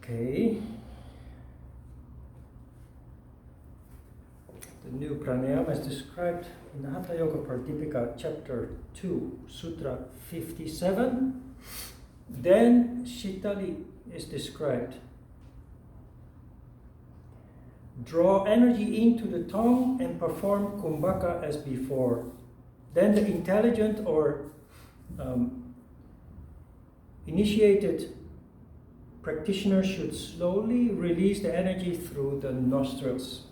Okay. The new pranayama is described in the Hatha Yoga Pradipika, chapter 2, Sutra 57. Then Sitali is described. Draw energy into the tongue and perform kumbhaka as before. Then the intelligent or initiated practitioner should slowly release the energy through the nostrils.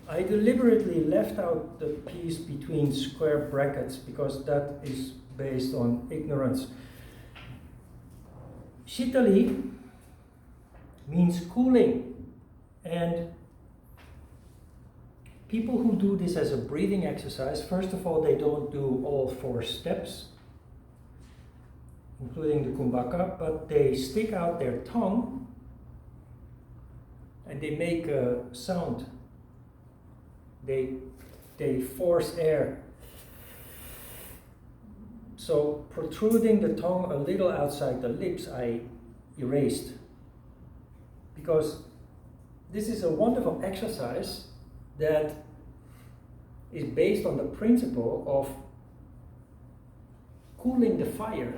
I deliberately left out the piece between square brackets because that is based on ignorance. Sitali means cooling, and people who do this as a breathing exercise, first of all, they don't do all 4 steps, including the kumbhaka, but they stick out their tongue and they make a sound. They force air. So protruding the tongue a little outside the lips, I erased. Because this is a wonderful exercise that is based on the principle of cooling the fire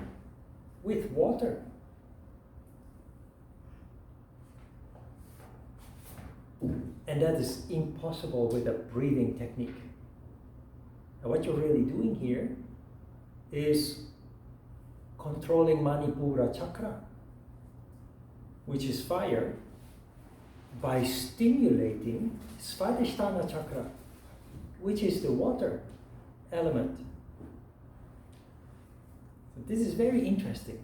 with water. And that is impossible with a breathing technique. And what you're really doing here is controlling Manipura chakra, which is fire, by stimulating Svadhisthana chakra, which is the water element. So this is very interesting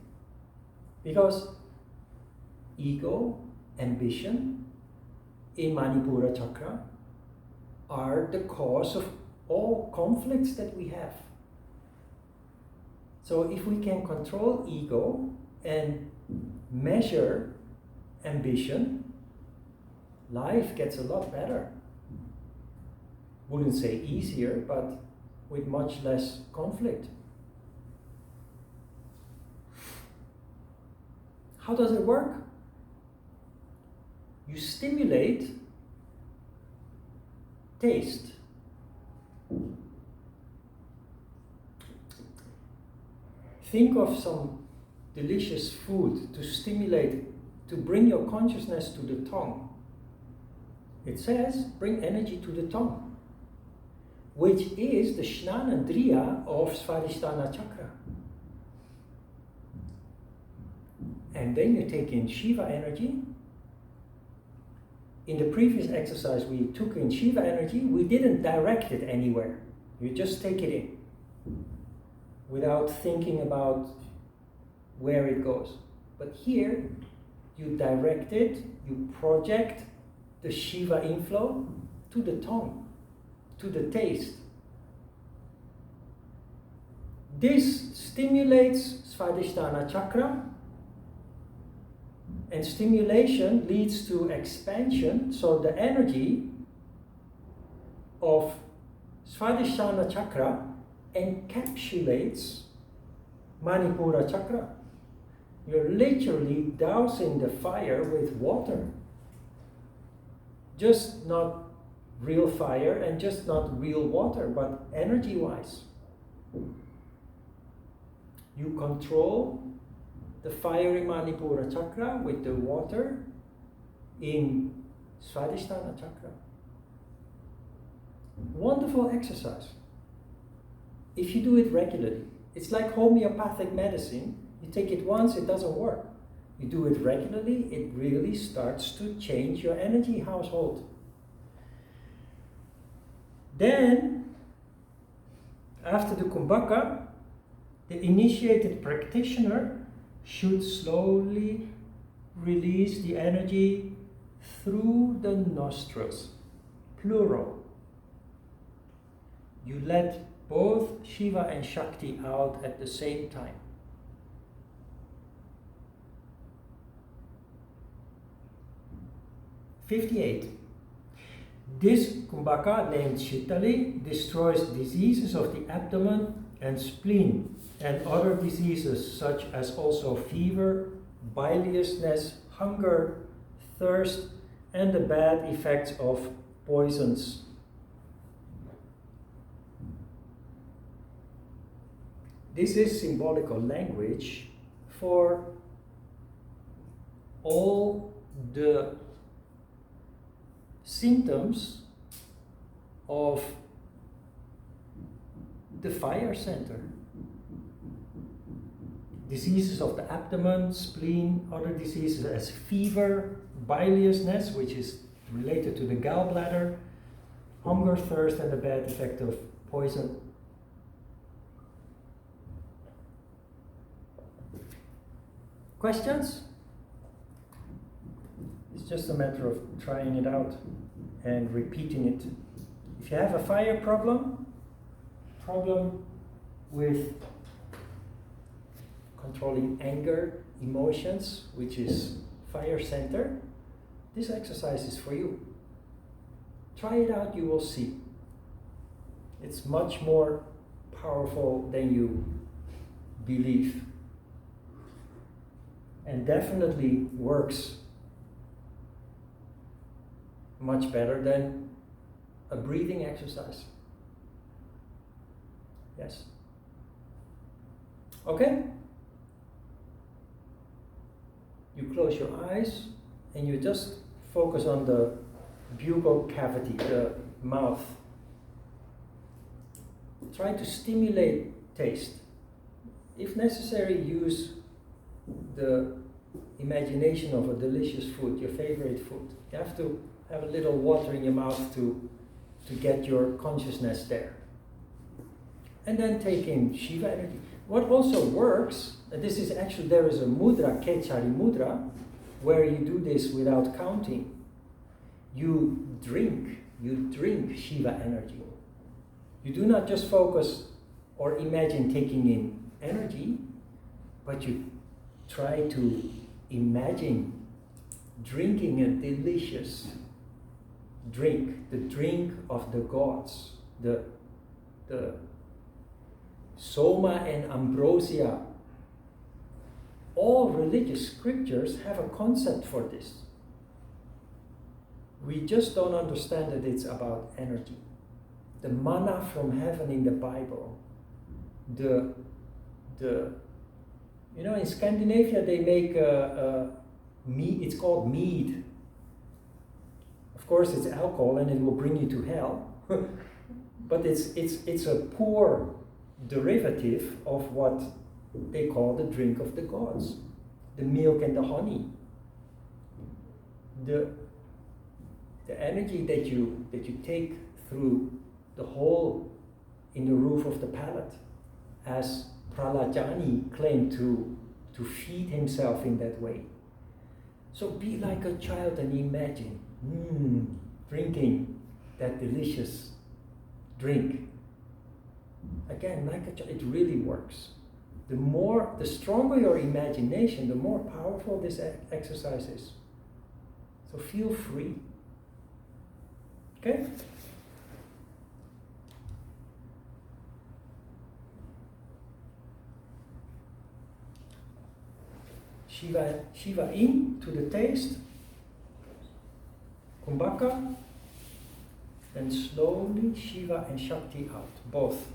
because ego, ambition in Manipura chakra are the cause of all conflicts that we have. So if we can control ego and measure ambition, life gets a lot better. Wouldn't say easier, but with much less conflict. How does it work? You stimulate taste. Think of some delicious food to stimulate, to bring your consciousness to the tongue. It says, bring energy to the tongue, which is the Snanandriya of Svadhisthana chakra. And then you take in Shiva energy. In the previous exercise we took in Shiva energy, we didn't direct it anywhere. You just take it in without thinking about where it goes. But here, you direct it, you project the Shiva inflow to the tongue, to the taste. This stimulates Svadhisthana chakra, and stimulation leads to expansion, so the energy of Svadhisthana chakra encapsulates Manipura chakra. You're literally dousing the fire with water. Just not real fire and just not real water, but energy-wise. You control the fiery Manipura chakra with the water in Svadhisthana chakra. Wonderful exercise. If you do it regularly, it's like homeopathic medicine. You take it once, it doesn't work. You do it regularly, it really starts to change your energy household. Then, after the kumbhaka, the initiated practitioner should slowly release the energy through the nostrils, plural. You let both Shiva and Shakti out at the same time. 58. This kumbhaka, named Sitali, destroys diseases of the abdomen and spleen and other diseases such as also fever, biliousness, hunger, thirst, and the bad effects of poisons. This is symbolical language for all the symptoms of the fire center. Diseases of the abdomen, spleen, other diseases as fever, biliousness, which is related to the gallbladder, hunger, thirst, and the bad effect of poison. Questions? It's just a matter of trying it out and repeating it. If you have a fire problem with controlling anger, emotions, which is fire center, this exercise is for you. Try it out, you will see. It's much more powerful than you believe. And definitely works much better than a breathing exercise. Yes? Okay? You close your eyes and you just focus on the buccal cavity, the mouth. Try to stimulate taste. If necessary, use the imagination of a delicious food, your favorite food. You have to have a little water in your mouth to get your consciousness there. And then take in Shiva energy. What also works, and this is actually, there is a mudra, Kechari mudra, where you do this without counting. You drink Shiva energy. You do not just focus or imagine taking in energy, but you try to imagine drinking a delicious drink, the drink of the gods, the soma and ambrosia. All religious scriptures have a concept for this. We just don't understand that it's about energy. The manna from heaven in the Bible, you know, in Scandinavia they make mead. It's called mead. Of course, it's alcohol and it will bring you to hell. But it's a poor derivative of what they call the drink of the gods, the milk and the honey. The energy that you take through the hole in the roof of the palate, as Prahlajani claimed to feed himself in that way. So be like a child and imagine drinking that delicious drink. Again, like a child, it really works. The stronger your imagination, the more powerful this exercise is. So feel free. Okay? Shiva in to the taste, kumbhaka, then slowly Shiva and Shakti out, both.